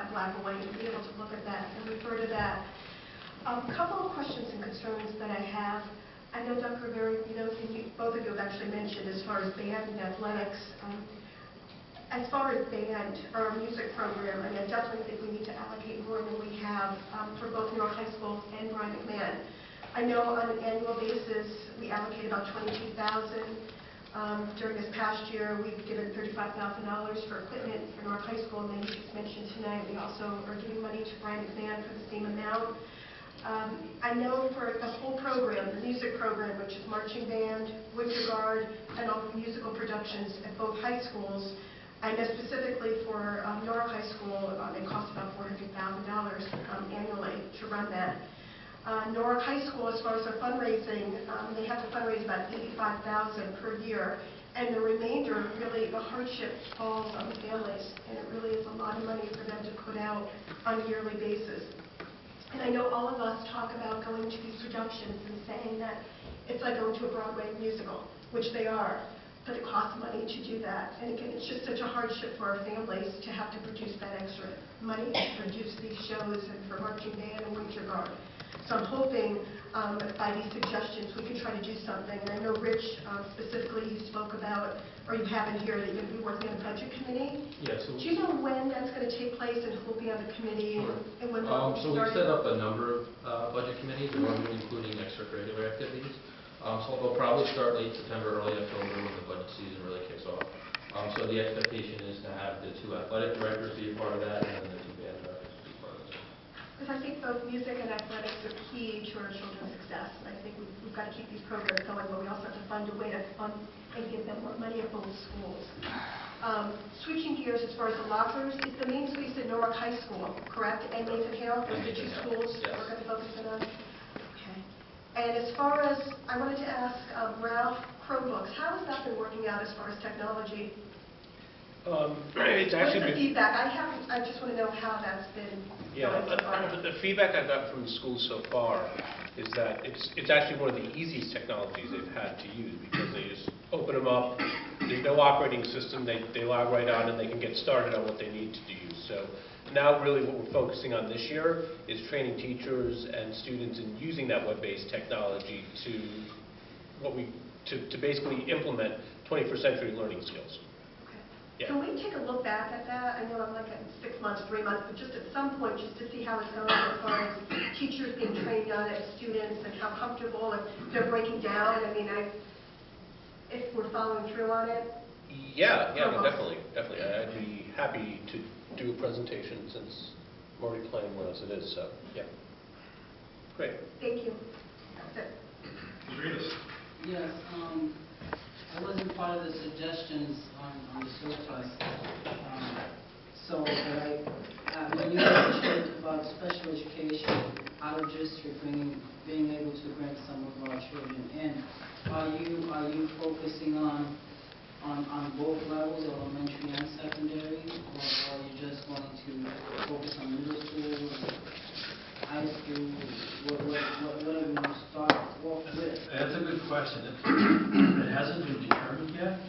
that black and white and be able to look at that and refer to that. A couple of questions and concerns that I have. I know Dr. Rivera, both of you have actually mentioned as far as band and athletics. As far as band or music program, I definitely think we need to allocate more than we have for both Norwalk High School and Brian McMahon. I know on an annual basis we allocate about $22,000. During this past year, we've given $35,000 for equipment for Norwalk High School, and then you just mentioned tonight we also are giving money to Brian McMahon for the same amount. I know for the whole program, the music program, which is marching band, winter guard, and all the musical productions at both high schools, I know specifically for Norwalk High School, it costs about $400,000 annually to run that. Norwalk High School, as far as their fundraising, they have to fundraise about $85,000 per year, and the remainder, really, the hardship falls on the families, and it really is a lot of money for them to put out on a yearly basis. And I know all of us talk about going to these productions and saying that it's like going to a Broadway musical, which they are, but it costs money to do that. And again, it's just such a hardship for our families to have to produce that extra money to produce these shows and for marching band and winter guard. So I'm hoping by these suggestions we can try to do something. And I know Rich, specifically, you spoke about, or you have in here, that you're going to be working on the budget committee. Yes. Do you know when that's going to take place and who will be on the committee? Sure. And when so we've set up a number of budget committees, including extracurricular activities. So they'll probably start late September, early October when the budget season really kicks off. So the expectation is to have the 2 athletic directors be a part of that, and then the 2 band directors be part of it. Because I think both music and athletics are key to our children's success, and I think we've got to keep these programs going, but we also have to find a way to fund and give them more money at both schools. Switching gears as far as the lockers, is the main space at Norwalk High School, correct? And Nathan Hale, those are the 2 schools that we're going to focus on? Okay. And as far as, I wanted to ask Ralph, Chromebooks, how has that been working out as far as technology? It's actually What's the feedback? I just want to know how that's been going so far. The feedback I've got from the schools so far is that it's actually one of the easiest technologies they've had to use, because they just open them up, there's no operating system, they log right on and they can get started on what they need to use. So now really what we're focusing on this year is training teachers and students in using that web-based technology to basically implement 21st century learning skills. Yeah. Can we take a look back at that? I know I'm like at 6 months, 3 months, but just at some point, just to see how it's going as far as teachers being trained on it, students, and how comfortable, if they're breaking down. I mean, if we're following through on it. Yeah, no, definitely. I'd be happy to do a presentation since I'm already planning one as it is. So, yeah. Great. Thank you. That's it. Ms. Rivas. Yes. I wasn't part of the suggestions on the surplus. When you mentioned about special education out of district, being able to bring some of our children in, are you focusing on both levels, elementary and secondary, or are you just going to focus on middle school, high school? What are we going to start off with? That's a good question. It hasn't been determined yet,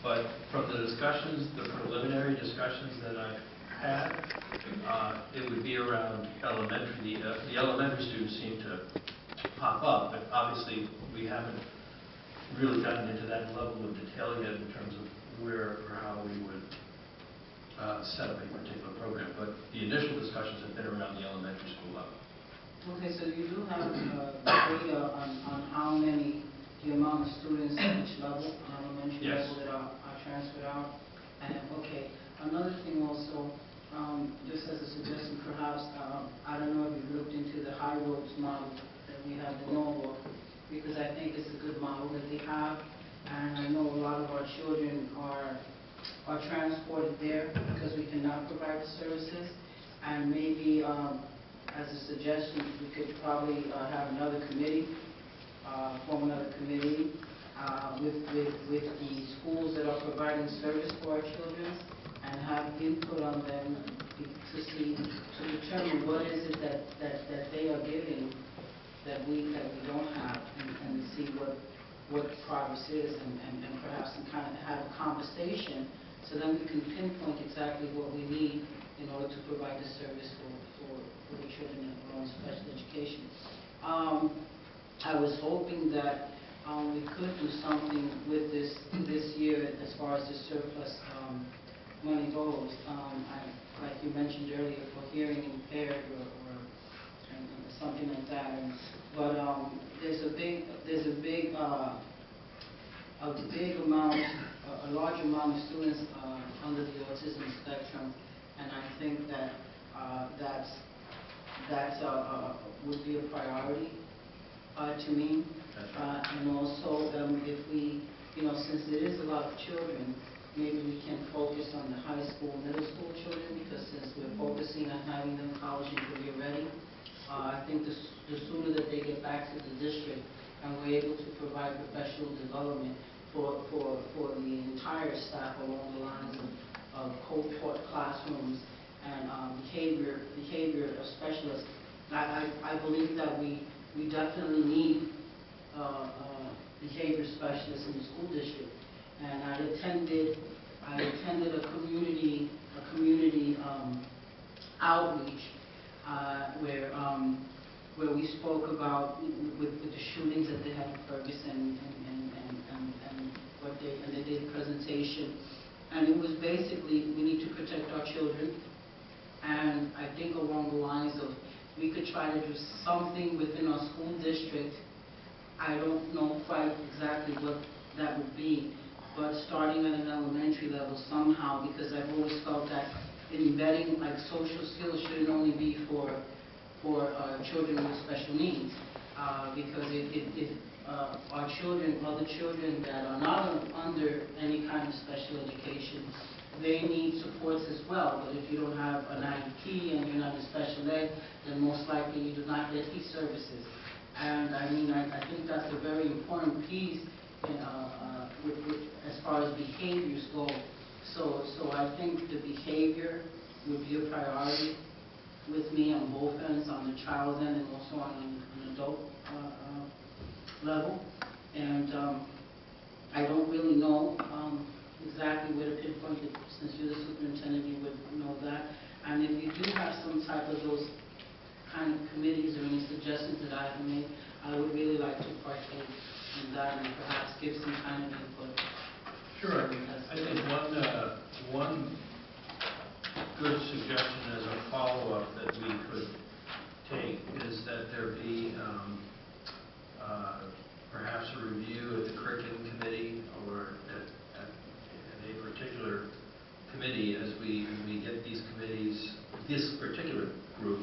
but from the discussions, the preliminary discussions that I've had, it would be around elementary. The elementary students seem to pop up, but obviously we haven't really gotten into that level of detail yet in terms of where or how we would set up a particular program. But the initial discussions have been around the elementary school level. Okay, so you do have data on how many, the amount of students at each level, elementary level, that are transferred out. And okay, another thing also, just as a suggestion, perhaps, I don't know if you've looked into the high ropes model that we have in Norwalk, because I think it's a good model that they have, and I know a lot of our children are transported there because we cannot provide the services, and maybe as a suggestion, we could probably have another committee, form another committee with the schools that are providing service for our children, and have input on them to determine what is it that they are giving that we don't have, and see what progress is, and perhaps kind of have a conversation, so then we can pinpoint exactly what we need in order to provide the service for the children that are on special education. I was hoping that we could do something with this year as far as the surplus money goes. Like you mentioned earlier, for hearing impaired or something like that. But there's a large amount of students under the autism spectrum, and I think that that would be a priority to me. And also, if we, since there is a lot of children, maybe we can focus on the high school, middle school children, because since we're focusing on having them college and career ready, I think the sooner that they get back to the district and we're able to provide professional development for the entire staff along the lines of co-taught classrooms and behavior specialists. I believe that we definitely need behavior specialists in the school district. And I attended a community outreach where we spoke about with the shootings that they had in Ferguson and they did a presentation, and it was basically we need to protect our children, and I think along the lines of we could try to do something within our school district. I don't know quite exactly what that would be, but starting at an elementary level somehow, because I've always felt that embedding like social skills shouldn't only be for children with special needs, because our children, other children that are not under any kind of special education, they need supports as well. But if you don't have an IEP and you're not in special ed, then most likely you do not get these services. And I mean, I think that's a very important piece as far as behaviors go. So I think the behavior would be a priority with me on both ends, on the child's end and also on an adult level. And I don't really know exactly where to pinpoint it. Since you're the superintendent, you would know that. And if you do have some type of those kind of committees or any suggestions that I have made, I would really like to partake in that and perhaps give some kind of input. Sure. I think one good suggestion as a follow-up that we could take is that there be perhaps a review at the curriculum committee or at a particular committee as we get these committees, this particular group,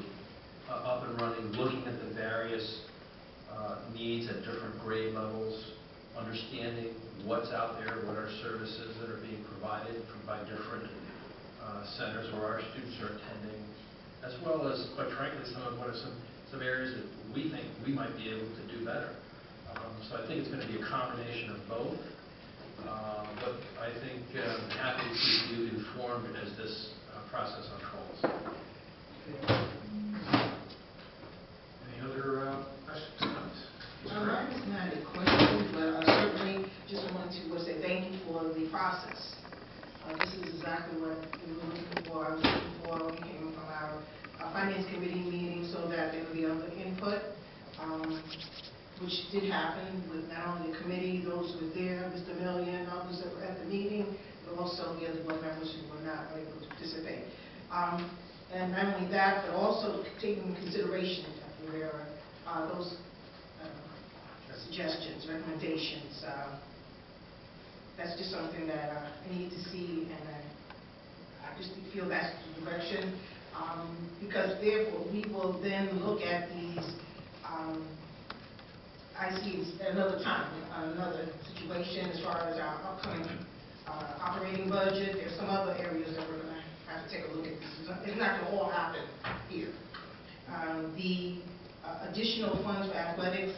up and running, looking at the various needs at different grade levels, understanding what's out there, what are services that are being provided by different centers where our students are attending, as well as, quite frankly, what are some areas that we think we might be able to do better. So I think it's going to be a combination of both. But I think I'm happy to keep you informed as this process unfolds. Any other questions, comments? It's not a question, but I certainly just want to say thank you for the process. This is exactly what we were looking for. I was looking for, we came from our finance committee meeting so that there would be other input, which did happen with not only the committee, those who were there, Mr. Millian, others that were at the meeting, but also the other board members who were not able to participate. And not only that, but also taking into consideration where those suggestions, recommendations, that's just something that I need to see, and I just feel that's the direction, because therefore we will then look at these, I see it another time, another situation as far as our upcoming operating budget. There's some other areas that we're going to have to take a look at. It's not going to all happen here. The additional funds for athletics,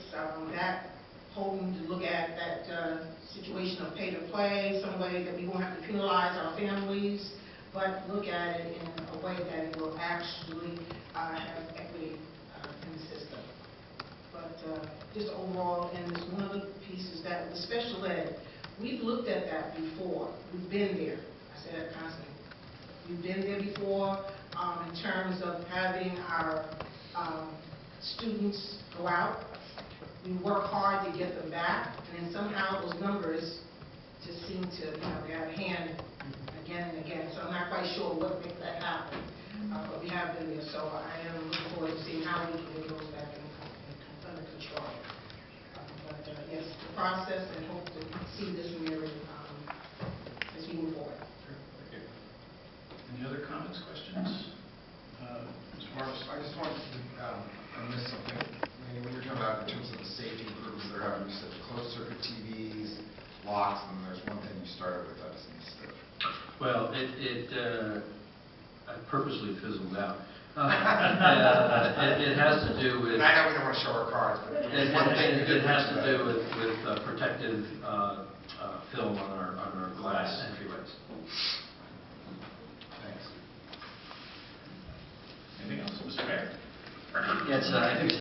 that hoping to look at that situation of pay to play, some way that we won't have to penalize our families, but look at it in a way that it will actually have equity in the system. But just overall, and this one of the pieces that the special ed, we've looked at that before. We've been there. I say that constantly. We've been there before, in terms of having our students go out. We work hard to get them back, and then somehow those numbers just seem to, get out of hand again and again. So I'm not quite sure what makes that happen, but we have been there. So I am looking forward to seeing how we can get those back under control. But yes, the process, and hope to see this mirrored as we move forward. Thank you. Any other comments, questions? Ms. Morris? I just wanted to, I missed something. When you're talking about in terms of the safety improvements that are happening, you said closed circuit TVs, locks, and there's one thing you started with, I just missed it. Well, I purposely fizzled out. It has to do with... And I know we don't want to show our cards, but there's one thing you did It has to mention do with protective film on our glass entryways. Thanks. Anything else, Mr. Mayor? Yes, I think